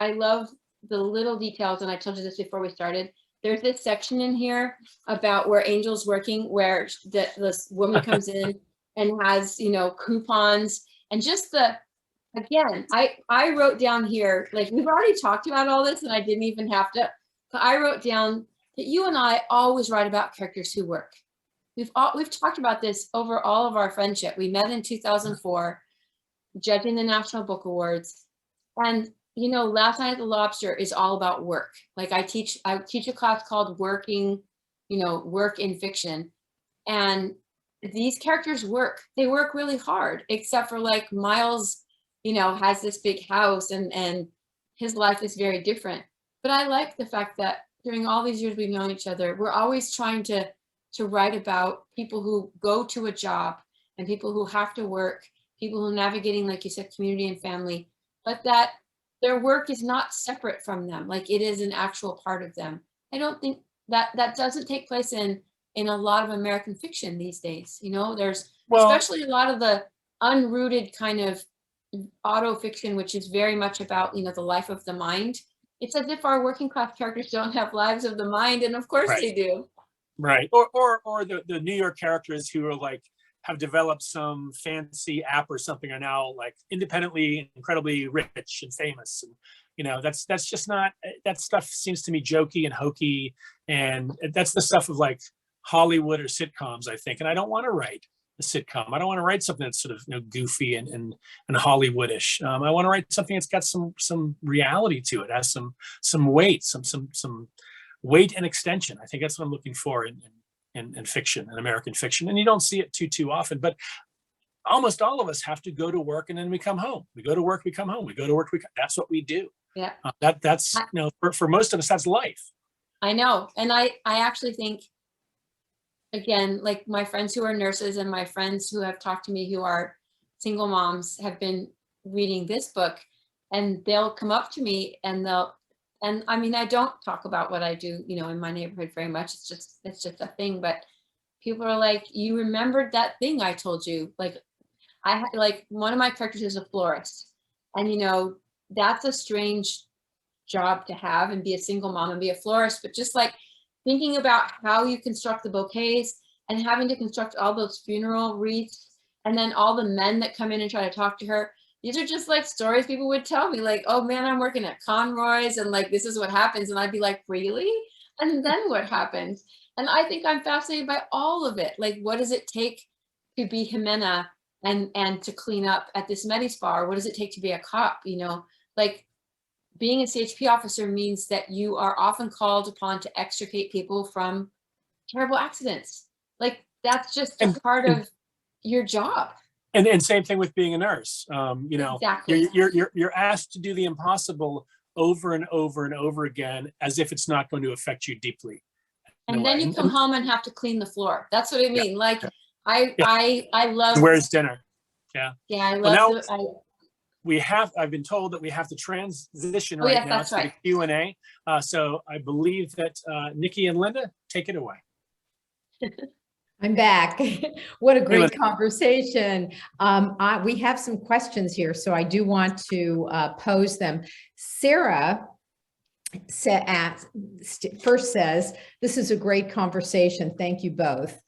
the little details, and I told you this before we started. There's this section in here about where Angel's working, where this woman comes in and has, coupons, and just again, I wrote down here, like, we've already talked about all this and I didn't even have to, but I wrote down that you and I always write about characters who work. We've talked about this over all of our friendship. We met in 2004, judging the National Book Awards. And Last Night at the Lobster is all about work. Like, I teach a class called work in fiction. And these characters work. They work really hard, except for like Miles, has this big house and his life is very different. But I like the fact that during all these years we've known each other, we're always trying to write about people who go to a job and people who have to work, people who are navigating, like you said, community and family, but that their work is not separate from them. Like, it is an actual part of them. I don't think that doesn't take place in a lot of American fiction these days. There's especially a lot of the unrooted kind of auto fiction, which is very much about, the life of the mind. It's as if our working class characters don't have lives of the mind, and of course they do. Right. Or the New York characters who are like, have developed some fancy app or something, are now like independently incredibly rich and famous. And that's just not, that stuff seems to me jokey and hokey, and that's the stuff of like Hollywood or sitcoms, I think. And I don't want to write a sitcom. I don't want to write something that's sort of goofy and Hollywoodish. I want to write something that's got some reality to it, has some weight, some weight and extension. I think that's what I'm looking for in fiction, in American fiction. And you don't see it too often, but almost all of us have to go to work and then we come home. We go to work, we come home. We go to work, that's what we do. Yeah. That's for most of us, that's life. I know. And I actually think, again, like, my friends who are nurses and my friends who have talked to me who are single moms have been reading this book, and they'll come up to me and I mean, I don't talk about what I do, in my neighborhood very much. It's just a thing. But people are like, you remembered that thing I told you. Like, like, one of my characters is a florist, and that's a strange job to have, and be a single mom and be a florist. But just like thinking about how you construct the bouquets and having to construct all those funeral wreaths, and then all the men that come in and try to talk to her. These are just like stories people would tell me, like, oh man, I'm working at Conroy's and like, this is what happens. And I'd be like, really? And then what happens? And I think I'm fascinated by all of it. Like, what does it take to be Jimena and to clean up at this Medi-Spa? Or what does it take to be a cop? Like, being a CHP officer means that you are often called upon to extricate people from terrible accidents. Like, that's just a part of your job. And same thing with being a nurse. Exactly. You're asked to do the impossible over and over and over again, as if it's not going to affect you deeply. And then you come home and have to clean the floor. That's what I mean. Yeah, I love. Where's dinner? Yeah. Yeah, I love. I've been told that we have to transition now to the Q&A. So I believe that Nikki and Linda, take it away. I'm back. What a great conversation. We have some questions here, so I do want to pose them. Sarah first says, this is a great conversation. Thank you both.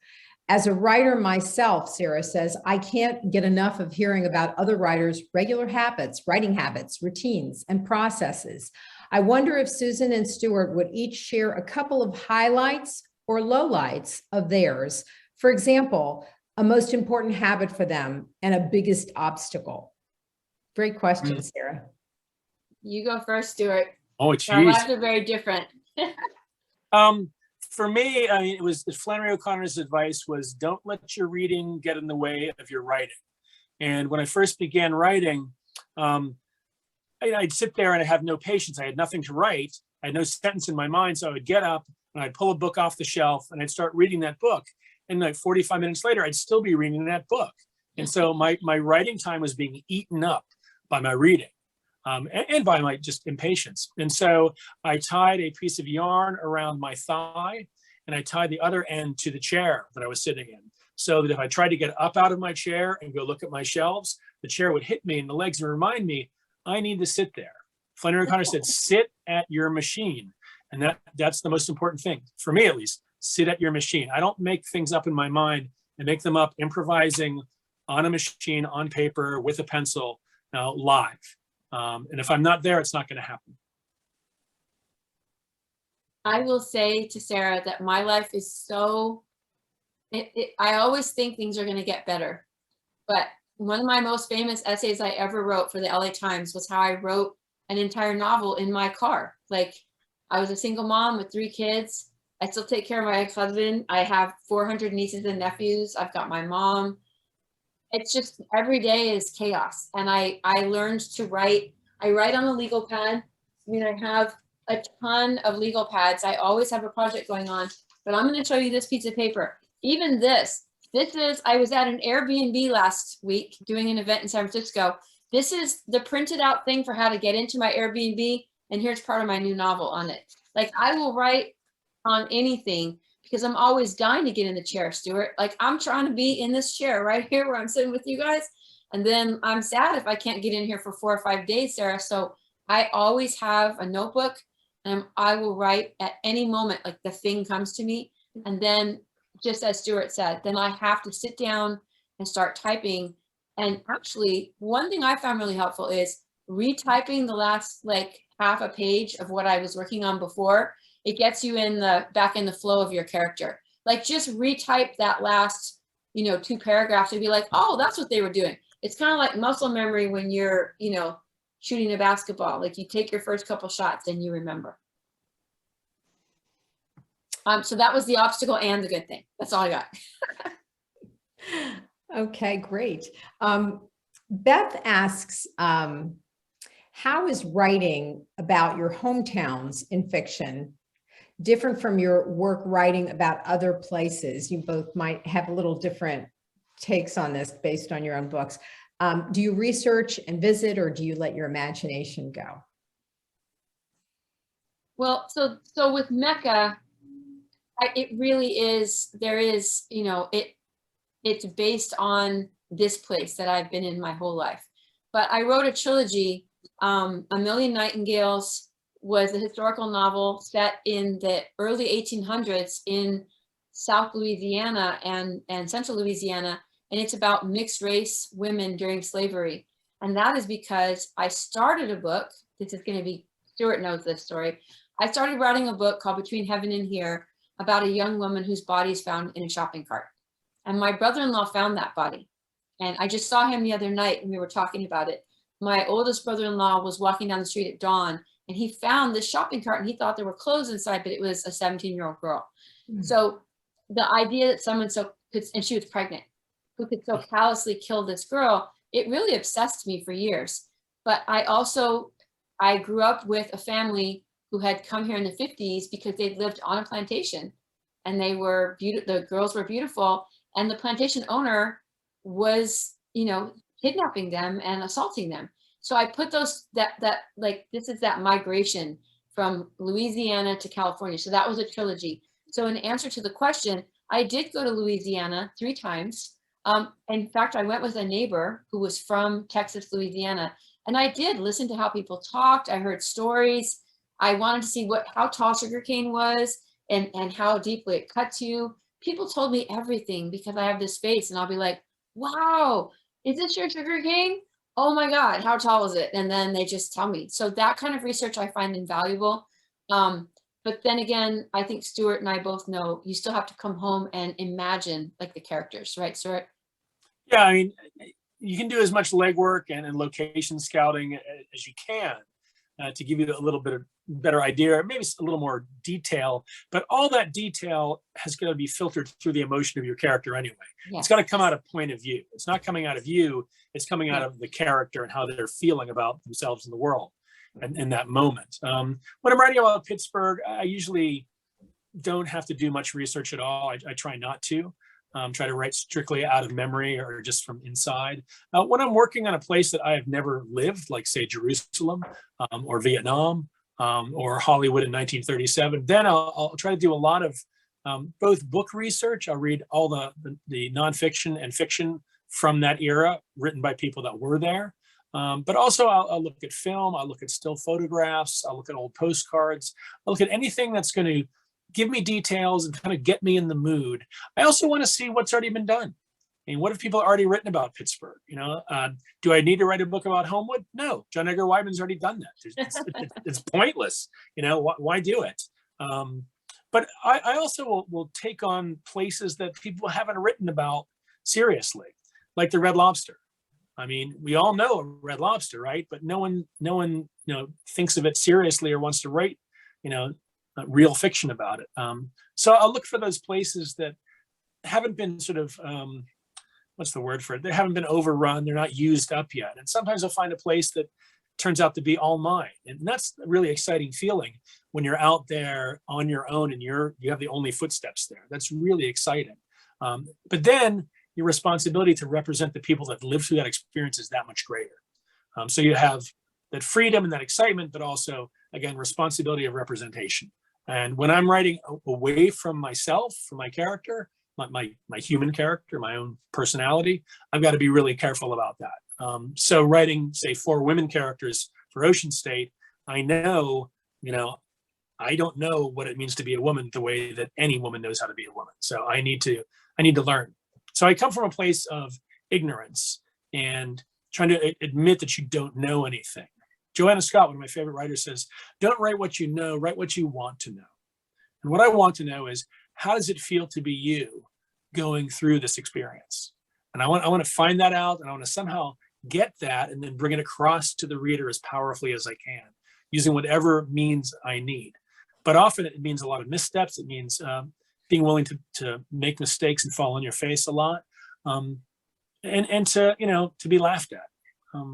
As a writer myself, Sarah says, I can't get enough of hearing about other writers' regular habits, writing habits, routines, and processes. I wonder if Susan and Stewart would each share a couple of highlights or lowlights of theirs. For example, a most important habit for them and a biggest obstacle. Great question, Sarah. You go first, Stewart. Oh, geez. Our lives are very different. For me, I mean, it was Flannery O'Connor's advice was, don't let your reading get in the way of your writing. And when I first began writing, I'd sit there and I have no patience. I had nothing to write. I had no sentence in my mind. So I would get up and I'd pull a book off the shelf and I'd start reading that book. And like 45 minutes later, I'd still be reading that book. And so my writing time was being eaten up by my reading. And by my just impatience. And so I tied a piece of yarn around my thigh and I tied the other end to the chair that I was sitting in, so that if I tried to get up out of my chair and go look at my shelves, the chair would hit me and the legs would remind me, I need to sit there. Flannery O'Connor said, sit at your machine. And that's the most important thing, for me at least, sit at your machine. I don't make things up in my mind. I make them up improvising on a machine, on paper, with a pencil, live. And if I'm not there, it's not going to happen. I will say to Sarah that my life is so, I always think things are going to get better. But one of my most famous essays I ever wrote for the LA Times was how I wrote an entire novel in my car. Like, I was a single mom with 3 kids. I still take care of my ex-husband. I have 400 nieces and nephews. I've got my mom. It's just every day is chaos. And I learned to write. I write on a legal pad. I mean, I have a ton of legal pads. I always have a project going on, but I'm going to show you this piece of paper. Even this is, I was at an Airbnb last week doing an event in San Francisco. This is the printed out thing for how to get into my Airbnb. And here's part of my new novel on it. Like, I will write on anything because I'm always dying to get in the chair, Stewart. Like, I'm trying to be in this chair right here where I'm sitting with you guys. And then I'm sad if I can't get in here for 4 or 5 days, Sarah. So I always have a notebook and I will write at any moment, like the thing comes to me. And then, just as Stewart said, then I have to sit down and start typing. And actually, one thing I found really helpful is retyping the last like half a page of what I was working on before. It gets you back in the flow of your character. Like, just retype that last, 2 paragraphs and be like, oh, that's what they were doing. It's kind of like muscle memory when you're, shooting a basketball. Like, you take your first couple shots and you remember. So that was the obstacle and the good thing. That's all I got. Okay, great. Beth asks, how is writing about your hometowns in fiction different from your work writing about other places? You both might have a little different takes on this based on your own books. Do you research and visit, or do you let your imagination go? Well, so with Mecca, it really is, there is, it's based on this place that I've been in my whole life. But I wrote a trilogy. A Million Nightingales was a historical novel set in the early 1800s in South Louisiana and Central Louisiana. And it's about mixed race women during slavery. And that is because I started a book. This is going to be, Stewart knows this story. I started writing a book called Between Heaven and Here about a young woman whose body is found in a shopping cart. And my brother-in-law found that body. And I just saw him the other night and we were talking about it. My oldest brother-in-law was walking down the street at dawn and he found this shopping cart and he thought there were clothes inside, but it was a 17-year-old girl. Mm-hmm. So the idea that someone and she was pregnant, who could so callously kill this girl, it really obsessed me for years. But I grew up with a family who had come here in the 50s because they lived on a plantation and they were the girls were beautiful. And the plantation owner was, kidnapping them and assaulting them. So I put this is that migration from Louisiana to California. So that was a trilogy. So in answer to the question, I did go to Louisiana 3 times. In fact, I went with a neighbor who was from Texas, Louisiana, and I did listen to how people talked. I heard stories. I wanted to see how tall sugarcane was and how deeply it cuts you. People told me everything because I have this face and I'll be like, wow, is this your sugarcane? Oh my God, how tall is it? And then they just tell me. So that kind of research I find invaluable. But then again, I think Stewart and I both know you still have to come home and imagine like the characters, right, Stewart? Yeah, I mean, you can do as much legwork and location scouting as you can to give you a little bit of better idea, or maybe a little more detail. But all that detail has got to be filtered through the emotion of your character anyway. Yes. It's got to come out of point of view. It's not coming out of you. It's coming out of the character and how they're feeling about themselves in the world. in that moment. When I'm writing about Pittsburgh, I usually don't have to do much research at all. I try not to. Try to write strictly out of memory or just from inside. When I'm working on a place that I have never lived, like say Jerusalem or Vietnam or Hollywood in 1937, then I'll try to do a lot of both book research. I'll read all the nonfiction and fiction from that era written by people that were there. But also I'll look at film, I'll look at still photographs, I'll look at old postcards, I'll look at anything that's going to give me details and kind of get me in the mood. I also want to see what's already been done. I mean, what have people already written about Pittsburgh? You know, do I need to write a book about Homewood? No, John Edgar Weidman's already done that. It's pointless. You know, why do it? But I also will take on places that people haven't written about seriously, like the Red Lobster. I mean, we all know a Red Lobster, right? But no one, thinks of it seriously or wants to write, real fiction about it. So I'll look for those places that haven't been sort of, what's the word for it? They haven't been overrun. They're not used up yet. And sometimes I'll find a place that turns out to be all mine. And that's a really exciting feeling when you're out there on your own and you have the only footsteps there. That's really exciting. But then your responsibility to represent the people that live through that experience is that much greater. So you have that freedom and that excitement, but also, again, responsibility of representation. And when I'm writing away from myself, from my character, my human character, my own personality, I've got to be really careful about that. So writing, say, 4 women characters for Ocean State, I know, I don't know what it means to be a woman the way that any woman knows how to be a woman. So I need to learn. So I come from a place of ignorance and trying to admit that you don't know anything. Joanna Scott, one of my favorite writers, says, don't write what you know, write what you want to know. And what I want to know is, how does it feel to be you going through this experience? And I want to find that out, and I want to somehow get that and then bring it across to the reader as powerfully as I can, using whatever means I need. But often it means a lot of missteps. It means being willing to make mistakes and fall on your face a lot, and to be laughed at,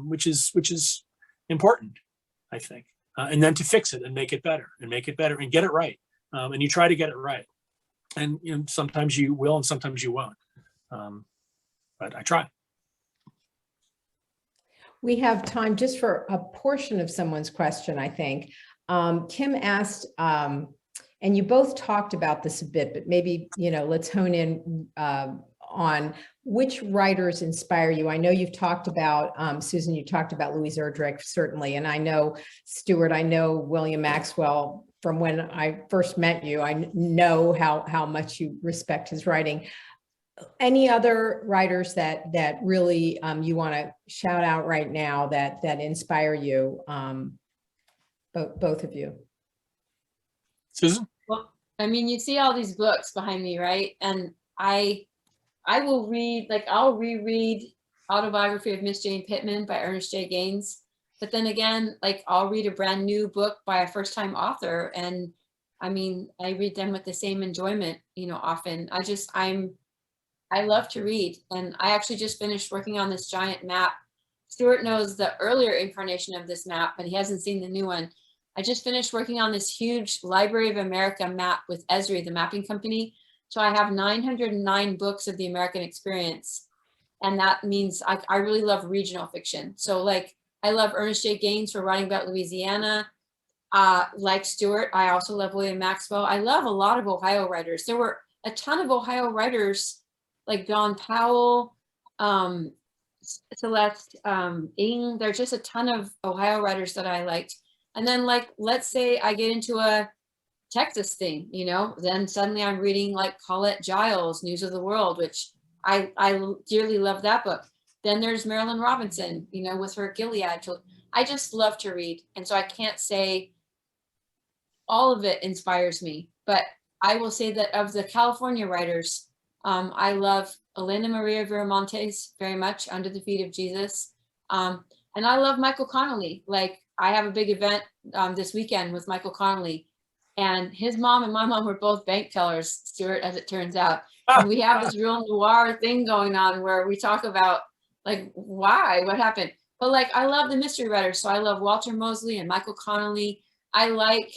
which is important, I think. And then to fix it and make it better and get it right. And you try to get it right. And sometimes you will and sometimes you won't. But I try. We have time just for a portion of someone's question, I think. Kim asked, and you both talked about this a bit, but maybe, let's hone in on which writers inspire you. I know you've talked about, Susan, you talked about Louise Erdrich, certainly. And I know, Stewart, I know William Maxwell from when I first met you. I know how much you respect his writing. Any other writers that really you want to shout out right now that inspire you, both of you? Susan? Well, I mean, you see all these books behind me, right? And I will read, I'll reread Autobiography of Miss Jane Pittman by Ernest J. Gaines. But then again, I'll read a brand new book by a first-time author. And I mean, I read them with the same enjoyment, often. I love to read. And I actually just finished working on this giant map. Stewart knows the earlier incarnation of this map, but he hasn't seen the new one. I just finished working on this huge Library of America map with Esri, the mapping company. So I have 909 books of the American experience. And that means I really love regional fiction. So I love Ernest J. Gaines for writing about Louisiana. Like Stewart, I also love William Maxwell. I love a lot of Ohio writers. There were a ton of Ohio writers like John Powell, Celeste Ng. There's just a ton of Ohio writers that I liked. And then let's say I get into a Texas thing, then suddenly I'm reading Colette Giles, News of the World, which I dearly love that book. Then there's Marilyn Robinson, with her Gilead. I just love to read. And so I can't say all of it inspires me, but I will say that of the California writers, I love Elena Maria Viramontes very much, Under the Feet of Jesus. And I love Michael Connelly. I have a big event this weekend with Michael Connelly, and his mom and my mom were both bank tellers, Stewart, as it turns out. And we have this real noir thing going on where we talk about why, what happened. But like, I love the mystery writers. So I love Walter Mosley and Michael Connelly. I like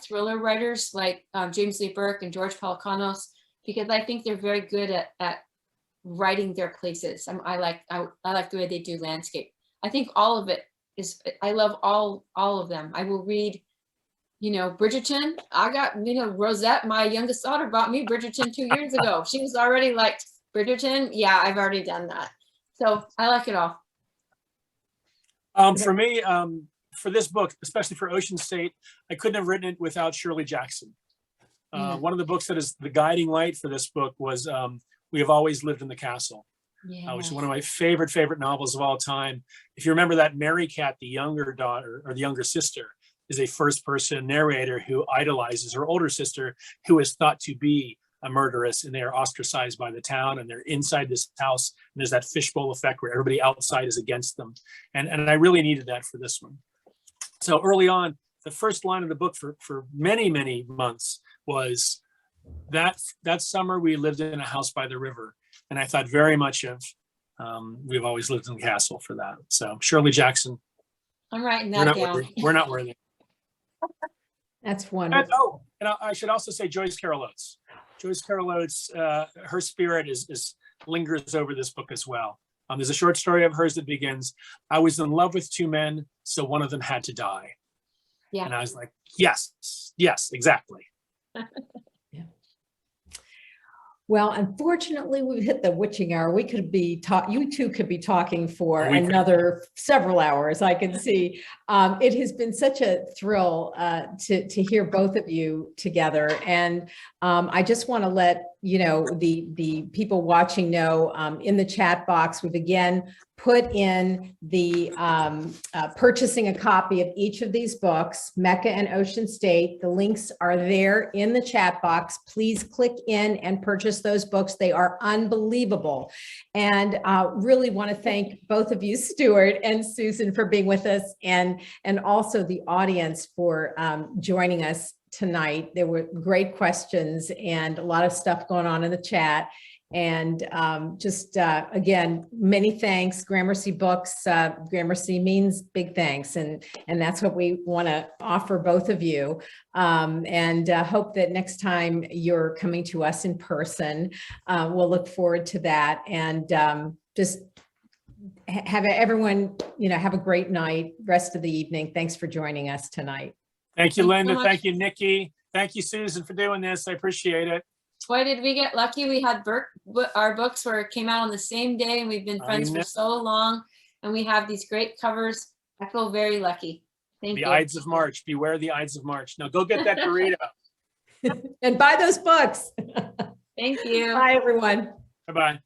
thriller writers like James Lee Burke and George Pelecanos, because I think they're very good at writing their places. I like the way they do landscape. I think all of it is, I love all of them. I will read, Bridgerton. I got, Rosette, my youngest daughter, bought me Bridgerton 2 years ago. She was already like, Bridgerton. Yeah, I've already done that. So I like it all. For me, for this book, especially for Ocean State, I couldn't have written it without Shirley Jackson. One of the books that is the guiding light for this book was We Have Always Lived in the Castle, which is one of my favorite novels of all time. If you remember that, Mary Cat, the younger daughter or the younger sister, is a first-person narrator who idolizes her older sister, who is thought to be a murderess, and they are ostracized by the town, and they're inside this house, and there's that fishbowl effect where everybody outside is against them. And I really needed that for this one. So early on, the first line of the book for many months was that summer we lived in a house by the river. And I thought very much of We've Always Lived in the Castle for that. So Shirley Jackson. I'm writing that down. We're not worthy. That's wonderful. And I should also say Joyce Carol Oates. Joyce Carol Oates, her spirit lingers over this book as well. There's a short story of hers that begins, I was in love with two men, so one of them had to die. Yeah. And I was like, yes, exactly. Well, unfortunately, we've hit the witching hour. We could be you two could be talking for We could. another several hours, I can see. It has been such a thrill to hear both of you together. And I just want to let the people watching know in the chat box, we've again put in the purchasing a copy of each of these books, Mecca and Ocean State. The links are there in the chat box. Please click in and purchase those books. They are unbelievable. And really want to thank both of you, Stewart and Susan, for being with us, and also the audience for joining us tonight. There were great questions and a lot of stuff going on in the chat. And again, many thanks. Gramercy Books, Gramercy means big thanks. And that's what we want to offer both of you. And hope that next time you're coming to us in person, we'll look forward to that. And just have everyone, have a great night, rest of the evening. Thanks for joining us tonight. Thank you, Thanks so Linda. much. Thank you, Nikki. Thank you, Susan, for doing this. I appreciate it. Boy, did we get lucky. We had our books came out on the same day, and we've been friends for so long, and we have these great covers. I feel very lucky. Thank you. The Ides of March. Beware the Ides of March. Now go get that burrito. And buy those books. Thank you. Bye, everyone. Bye-bye.